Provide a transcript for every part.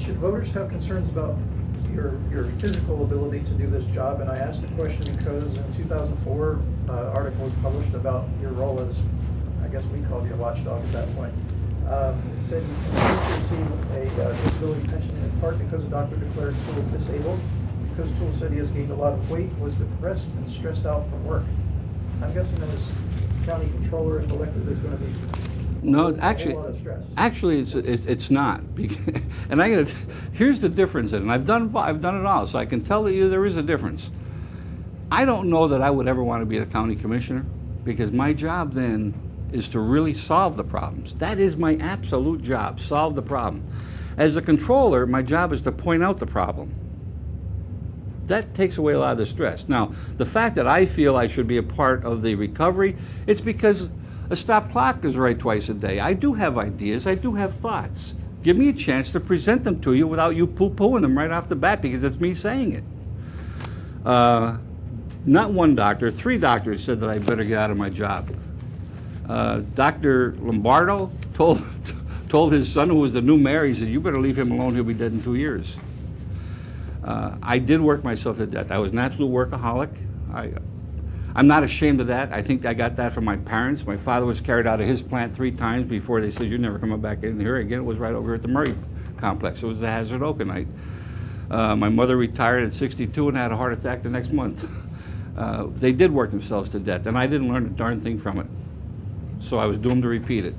should voters have concerns about your physical ability to do this job? And I asked the question because in 2004, article was published about your role as, I guess we called you a watchdog at that point. It said you can receive a disability pension in part because the doctor declared Toole disabled, because Toole said he has gained a lot of weight, was depressed and stressed out from work. I'm guessing as county controller and elected, there's going to be no, a whole lot of stress. actually, it's not. And here's the difference in it. And I've done it all, so I can tell you there is a difference. I don't know that I would ever want to be a county commissioner, because my job then is to really solve the problems. That is my absolute job, solve the problem. As a controller, my job is to point out the problem. That takes away a lot of the stress. Now, the fact that I feel I should be a part of the recovery, it's because a stop clock is right twice a day. I do have ideas, I do have thoughts. Give me a chance to present them to you without you poo-pooing them right off the bat, because it's me saying it. Not one doctor, 3 doctors said that I better get out of my job. Dr. Lombardo told his son, who was the new mayor, he said, you better leave him alone, he'll be dead in 2 years. I did work myself to death. I was an absolute workaholic. I'm not ashamed of that. I think I got that from my parents. My father was carried out of his plant 3 times before they said, you're never coming back in here again. It was right over here at the Murray complex. It was the Hazard Oakenite. My mother retired at 62 and had a heart attack the next month. They did work themselves to death, and I didn't learn a darn thing from it. So I was doomed to repeat it.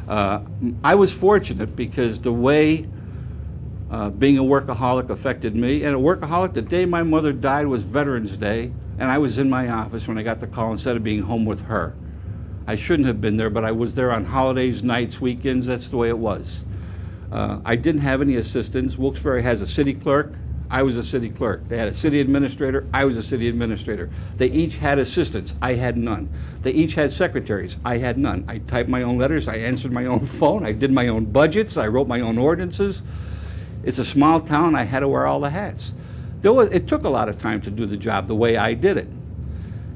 I was fortunate because the way being a workaholic affected me, and a workaholic, the day my mother died was Veterans Day, and I was in my office when I got the call instead of being home with her. I shouldn't have been there, but I was there on holidays, nights, weekends. That's the way it was. I didn't have any assistants. Wilkes-Barre has a city clerk. I was a city clerk. They had a city administrator. I was a city administrator. They each had assistants. I had none. They each had secretaries. I had none. I typed my own letters. I answered my own phone. I did my own budgets. I wrote my own ordinances. It's a small town. I had to wear all the hats. It took a lot of time to do the job the way I did it.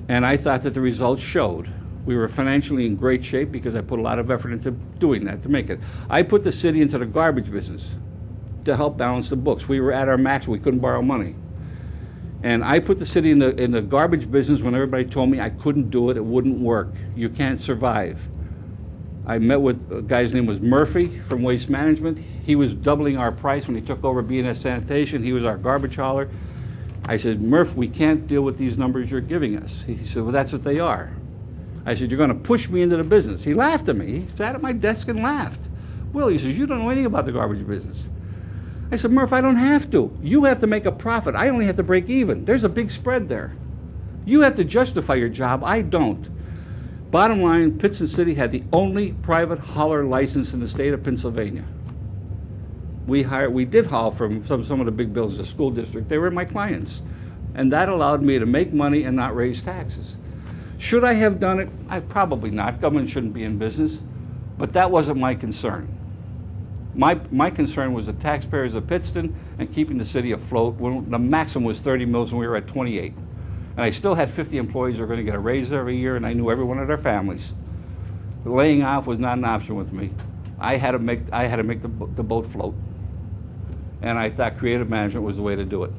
And I thought that the results showed. We were financially in great shape because I put a lot of effort into doing that, to make it. I put the city into the garbage business to help balance the books. We were at our max. We couldn't borrow money. And I put the city in the garbage business when everybody told me I couldn't do it, it wouldn't work. You can't survive. I met with a guy's name was Murphy from Waste Management. He was doubling our price when he took over B&S Sanitation. He was our garbage hauler. I said, Murph, we can't deal with these numbers you're giving us. He said, well, that's what they are. I said, you're going to push me into the business. He laughed at me. He sat at my desk and laughed. Will, he says, you don't know anything about the garbage business. I said, Murph, I don't have to. You have to make a profit. I only have to break even. There's a big spread there. You have to justify your job. I don't. Bottom line, Pittston City had the only private hauler license in the state of Pennsylvania. We did haul from some of the big buildings, the school district. They were my clients. And that allowed me to make money and not raise taxes. Should I have done it? Probably not. Government shouldn't be in business. But that wasn't my concern. My concern was the taxpayers of Pittston and keeping the city afloat when the maximum was 30 mils and we were at 28. And I still had 50 employees who were going to get a raise every year, and I knew every one of their families. But laying off was not an option with me. I had to make the boat float. And I thought creative management was the way to do it.